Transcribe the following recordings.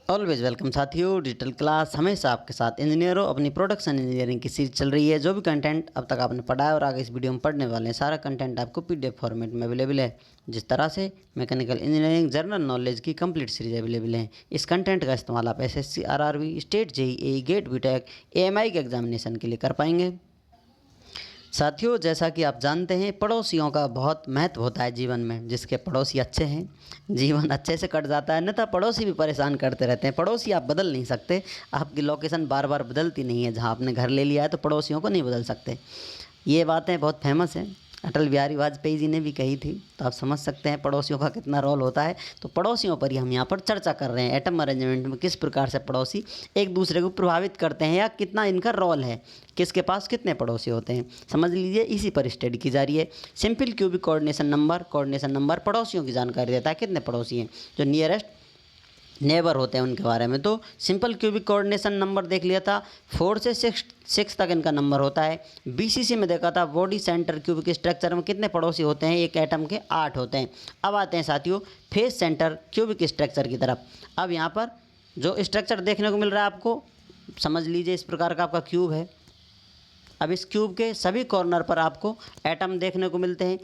Always welcome साथियों। Digital class हमेशा आपके साथ। इंजीनियरों, अपनी प्रोडक्शन इंजीनियरिंग की सीरीज चल रही है। जो भी कंटेंट अब तक आपने पढ़ा है और आगे इस वीडियो में पढ़ने वाले हैं, सारा कंटेंट आपको पीडीएफ फॉर्मेट में अवेलेबल है। जिस तरह से मैकेनिकल इंजीनियरिंग जनरल नॉलेज की कंप्लीट सीरीज अवेलेबल है। इस कंटेंट का इस्तेमाल आप SSC, RRB, state JEE, GATE, BTech, AMI के एग्जामिनेशन के लिए कर पाएंगे। साथियों, जैसा कि आप जानते हैं, पड़ोसियों का बहुत महत्व होता है जीवन में। जिसके पड़ोसी अच्छे हैं, जीवन अच्छे से कट जाता है, अन्यथा पड़ोसी भी परेशान करते रहते हैं। पड़ोसी आप बदल नहीं सकते, आपकी लोकेशन बार बार बदलती नहीं है। जहां आपने घर ले लिया है तो पड़ोसियों को नहीं बदल सकते। ये बातें बहुत फेमस हैं, अटल बिहारी वाजपेयी जी ने भी कही थी। तो आप समझ सकते हैं पड़ोसियों का कितना रोल होता है। तो पड़ोसियों पर ही हम यहाँ पर चर्चा कर रहे हैं। एटम अरेंजमेंट में किस प्रकार से पड़ोसी एक दूसरे को प्रभावित करते हैं या कितना इनका रोल है, किसके पास कितने पड़ोसी होते हैं, समझ लीजिए। इसी पर स्टडी की जा रही है। सिंपल क्यूबिक कोऑर्डिनेशन नंबर पड़ोसियों की जानकारी देता है, कितने पड़ोसी हैं। जो नियरेस्ट नेबर होते हैं उनके बारे में। तो सिंपल क्यूबिक कोऑर्डिनेशन नंबर देख लिया था, 4 से 6 तक इनका नंबर होता है। बीसीसी में देखा था, बॉडी सेंटर क्यूबिक स्ट्रक्चर में कितने पड़ोसी होते हैं, एक एटम के 8 होते हैं। अब आते हैं साथियों फेस सेंटर क्यूबिक स्ट्रक्चर की तरफ। अब यहाँ पर जो स्ट्रक्चर देखने को मिल रहा है आपको, समझ लीजिए इस प्रकार का आपका क्यूब है। अब इस क्यूब के सभी कॉर्नर पर आपको एटम देखने को मिलते हैं।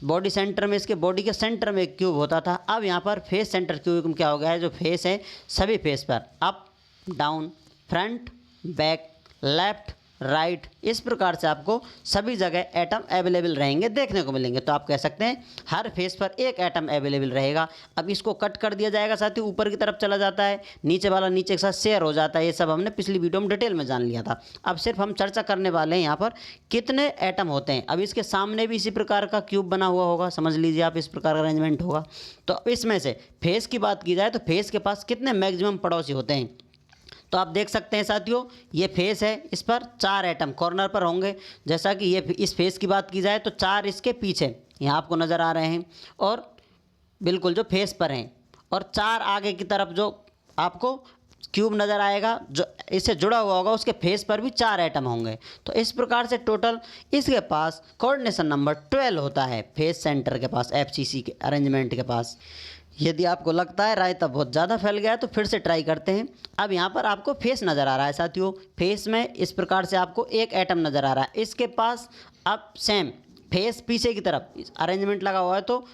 बॉडी सेंटर में, इसके बॉडी के सेंटर में एक क्यूब होता था। अब यहाँ पर फेस सेंटर क्यूब में क्या हो गया है, जो फेस है सभी फेस पर up down, front back, left right, इस प्रकार से आपको सभी जगह एटम अवेलेबल रहेंगे, देखने को मिलेंगे। तो आप कह सकते हैं हर फेस पर एक एटम अवेलेबल रहेगा। अब इसको कट कर दिया जाएगा साथियों, ऊपर की तरफ चला जाता है, नीचे वाला नीचे के साथ शेयर हो जाता है। ये सब हमने पिछली वीडियो में डिटेल में जान लिया था। अब सिर्फ हम चर्चा करने वाले हैं यहाँ पर कितने एटम होते हैं। अब इसके सामने भी इसी प्रकार का क्यूब बना हुआ होगा, समझ लीजिए आप, इस प्रकार का अरेंजमेंट होगा। तो इसमें से फेस की बात की जाए तो फेस के पास कितने मैक्सिमम पड़ोसी होते हैं। तो आप देख सकते हैं साथियों, ये फेस है, इस पर 4 एटम कॉर्नर पर होंगे। जैसा कि ये इस फेस की बात की जाए तो 4 इसके पीछे यहाँ आपको नज़र आ रहे हैं, और बिल्कुल जो फेस पर हैं, और 4 आगे की तरफ जो आपको क्यूब नज़र आएगा जो इससे जुड़ा हुआ होगा, उसके फेस पर भी 4 एटम होंगे। तो इस प्रकार से टोटल इसके पास कोऑर्डिनेशन नंबर 12 होता है, फेस सेंटर के पास, एफसीसी के अरेंजमेंट के पास। यदि आपको लगता है रायता बहुत ज़्यादा फैल गया है तो फिर से ट्राई करते हैं। अब यहाँ पर आपको फेस नज़र आ रहा है साथियों, फेस में इस प्रकार से आपको एक एटम नज़र आ रहा है। इसके पास अब सेम फेस पीछे की तरफ अरेंजमेंट लगा हुआ है, तो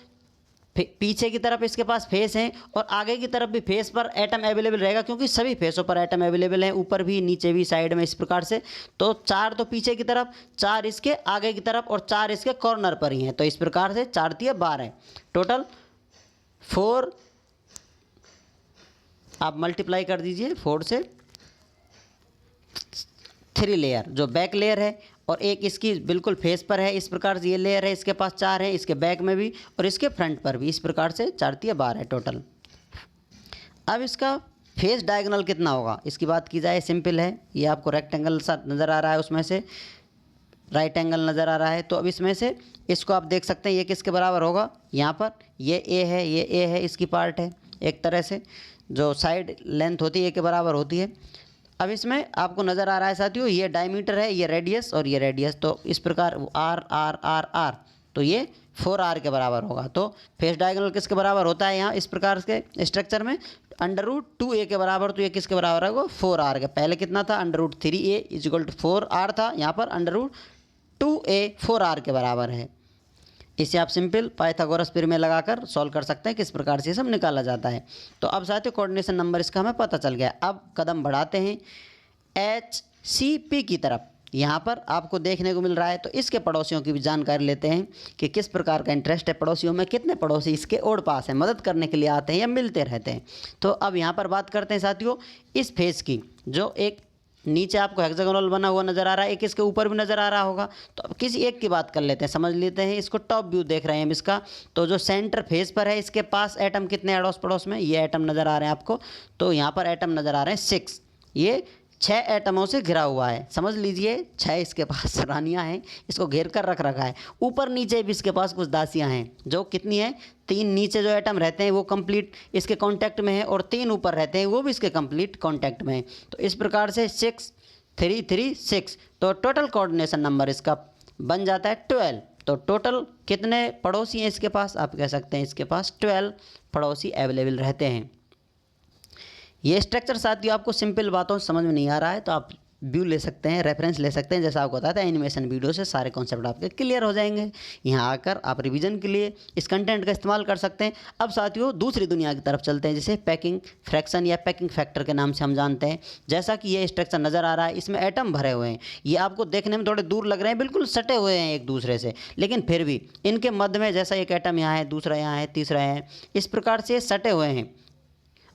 पीछे की तरफ इसके पास फेस है और आगे की तरफ भी फेस पर एटम अवेलेबल रहेगा, क्योंकि सभी फेसों पर एटम अवेलेबल हैं, ऊपर भी नीचे भी साइड में, इस प्रकार से। तो 4 तो पीछे की तरफ, 4 इसके आगे की तरफ और 4 इसके कॉर्नर पर ही हैं। तो इस प्रकार से 4 × 12 टोटल 4। आप मल्टीप्लाई कर दीजिए 4 से 3 लेयर जो बैक लेयर है, और एक इसकी बिल्कुल फेस पर है, इस प्रकार से ये लेयर है, इसके पास 4 है, इसके बैक में भी और इसके फ्रंट पर भी। इस प्रकार से 4 × 12 टोटल। अब इसका फेस डायगोनल कितना होगा, इसकी बात की जाए, सिंपल है। ये आपको रेक्टेंगल सा नज़र आ रहा है, उसमें से राइट एंगल नज़र आ रहा है। तो अब इसमें से इसको आप देख सकते हैं, ये किसके बराबर होगा। यहाँ पर ये ए है, ये ए है, इसकी पार्ट है। एक तरह से जो साइड लेंथ होती है ए के बराबर होती है। अब इसमें आपको नज़र आ रहा है साथियों, ये डायमीटर है, ये रेडियस और ये रेडियस। तो इस प्रकार आर आर आर आर, तो ये 4r के बराबर होगा। तो फेस डायगोनल किसके बराबर होता है यहाँ इस प्रकार के स्ट्रक्चर में, √2a के बराबर। तो ये किसके बराबर है, वो 4r के। पहले कितना था, √3a = 4r था, यहाँ पर √2a 4r के बराबर है। इसे आप सिंपल पाइथागोरस प्रमेय लगाकर सॉल्व कर सकते हैं, किस प्रकार से सब निकाला जाता है। तो अब साथियों कोऑर्डिनेशन नंबर इसका हमें पता चल गया। अब कदम बढ़ाते हैं HCP की तरफ। यहाँ पर आपको देखने को मिल रहा है, तो इसके पड़ोसियों की भी जानकारी लेते हैं कि किस प्रकार का इंटरेस्ट है पड़ोसियों में, कितने पड़ोसी इसके ओर पास हैं, मदद करने के लिए आते हैं या मिलते रहते हैं। तो अब यहाँ पर बात करते हैं साथियों इस फेस की, जो एक नीचे आपको हेक्सागोनल बना हुआ नज़र आ रहा है, एक इसके ऊपर भी नज़र आ रहा होगा। तो अब किसी एक की बात कर लेते हैं, समझ लेते हैं। इसको टॉप व्यू देख रहे हैं हम इसका। तो जो सेंटर फेस पर है, इसके पास एटम कितने अड़ोस पड़ोस में, ये एटम नज़र आ रहे हैं आपको। तो यहाँ पर एटम नज़र आ रहे हैं 6। ये 6 एटमों से घिरा हुआ है, समझ लीजिए 6 इसके पास रानियाँ हैं, इसको घेर कर रख रखा है। ऊपर नीचे भी इसके पास कुछ दासियाँ हैं, जो कितनी हैं, 3 नीचे जो एटम रहते हैं वो कंप्लीट इसके कांटेक्ट में है, और 3 ऊपर रहते हैं वो भी इसके कंप्लीट कांटेक्ट में है। तो इस प्रकार से 6 3 3 6, तो टोटल कोऑर्डिनेशन नंबर इसका बन जाता है 12। तो टोटल कितने पड़ोसी हैं इसके पास, आप कह सकते हैं इसके पास 12 पड़ोसी अवेलेबल रहते हैं। ये स्ट्रक्चर साथियों आपको सिंपल बातों से समझ में नहीं आ रहा है तो आप व्यू ले सकते हैं, रेफरेंस ले सकते हैं। जैसा आपको बताया था एनिमेशन वीडियो से सारे कॉन्सेप्ट आपके क्लियर हो जाएंगे। यहाँ आकर आप रिवीजन के लिए इस कंटेंट का इस्तेमाल कर सकते हैं। अब साथियों दूसरी दुनिया की तरफ चलते हैं, जिसे पैकिंग फ्रैक्शन या पैकिंग फैक्टर के नाम से हम जानते हैं। जैसा कि ये स्ट्रक्चर नज़र आ रहा है, इसमें एटम भरे हुए हैं। ये आपको देखने में थोड़े दूर लग रहे हैं, बिल्कुल सटे हुए हैं एक दूसरे से, लेकिन फिर भी इनके मध्य में जैसा एक एटम यहाँ है, दूसरा यहाँ है, तीसरा है, इस प्रकार से सटे हुए हैं।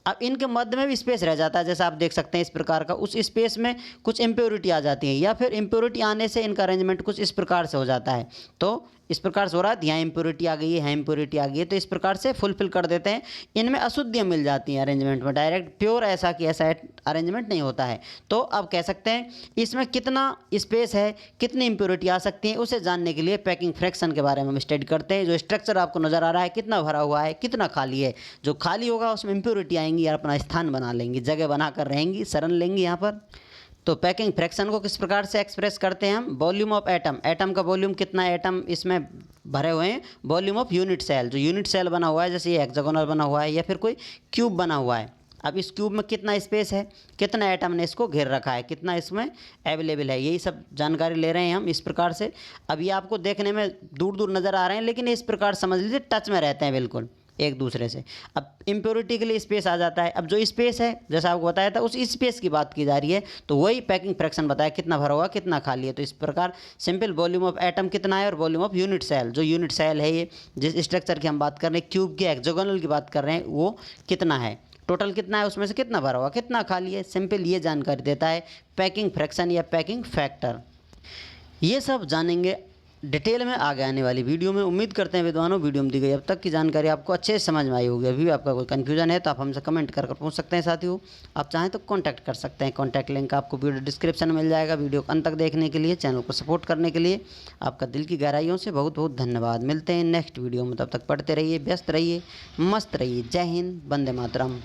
अब इनके मध्य में भी स्पेस रह जाता है, जैसा आप देख सकते हैं इस प्रकार का। उस स्पेस में कुछ इम्प्योरिटी आ जाती है, या फिर इम्प्योरिटी आने से इनका अरेंजमेंट कुछ इस प्रकार से हो जाता है। तो इस प्रकार से हो रहा है, यहाँ इम्प्योरिटी आ गई है, यहाँ इम्प्योरिटी आ गई है, तो इस प्रकार से फुलफिल कर देते हैं। इनमें अशुद्धियाँ मिल जाती हैं अरेंजमेंट में, डायरेक्ट प्योर ऐसा कि ऐसा अरेंजमेंट नहीं होता है। तो अब कह सकते हैं इसमें कितना स्पेस है, कितनी इम्प्योरिटी आ सकती है, उसे जानने के लिए पैकिंग फ्रैक्शन के बारे में हम स्टडी करते हैं। जो स्ट्रक्चर आपको नज़र आ रहा है, कितना भरा हुआ है, कितना खाली है। जो खाली होगा उसमें इम्प्योरिटी आएंगी और अपना स्थान बना लेंगी, जगह बनाकर रहेंगी, शरण लेंगी यहाँ पर। तो पैकिंग फ्रैक्शन को किस प्रकार से एक्सप्रेस करते हैं हम? वॉल्यूम ऑफ एटम, एटम का वॉल्यूम कितना है, एटम इसमें भरे हुए हैं। वॉल्यूम ऑफ यूनिट सेल, जो यूनिट सेल बना हुआ है, जैसे ये हेक्सागोनल बना हुआ है या फिर कोई क्यूब बना हुआ है। अब इस क्यूब में कितना स्पेस है, कितना एटम ने इसको घेर रखा है, कितना इसमें अवेलेबल है, यही सब जानकारी ले रहे हैं हम इस प्रकार से। अब ये आपको देखने में दूर दूर नज़र आ रहे हैं, लेकिन इस प्रकार समझ लीजिए टच में रहते हैं बिल्कुल एक दूसरे से। अब इम्प्योरिटी के लिए स्पेस आ जाता है। अब जो स्पेस है, जैसा आपको बताया था, उस स्पेस की बात की जा रही है, तो वही पैकिंग फ्रैक्शन बताया कितना भरा हुआ, कितना खाली है। तो इस प्रकार सिंपल वॉल्यूम ऑफ एटम कितना है और वॉल्यूम ऑफ यूनिट सेल, जो यूनिट सेल है ये जिस स्ट्रक्चर की हम बात कर रहे हैं, क्यूब के हेक्सागोनल की बात कर रहे हैं, वो कितना है, टोटल कितना है, उसमें से कितना भरा हुआ, कितना खाली है। सिंपल ये जानकारी देता है पैकिंग फ्रैक्शन या पैकिंग फैक्टर। ये सब जानेंगे डिटेल में आगे आने वाली वीडियो में। उम्मीद करते हैं विद्वानों वीडियो में दी गई अब तक की जानकारी आपको अच्छे से समझ में आई होगी। अभी भी आपका कोई कन्फ्यूजन है तो आप हमसे कमेंट कर पूछ सकते हैं। साथियों आप चाहें तो कांटेक्ट कर सकते हैं, कांटेक्ट लिंक आपको वीडियो डिस्क्रिप्शन में मिल जाएगा। वीडियो को अंत तक देखने के लिए, चैनल को सपोर्ट करने के लिए आपका दिल की गहराइयों से बहुत बहुत धन्यवाद। मिलते हैं नेक्स्ट वीडियो में, तब तक पढ़ते रहिए, व्यस्त रहिए, मस्त रहिए। जय हिंद, वंदे मातरम।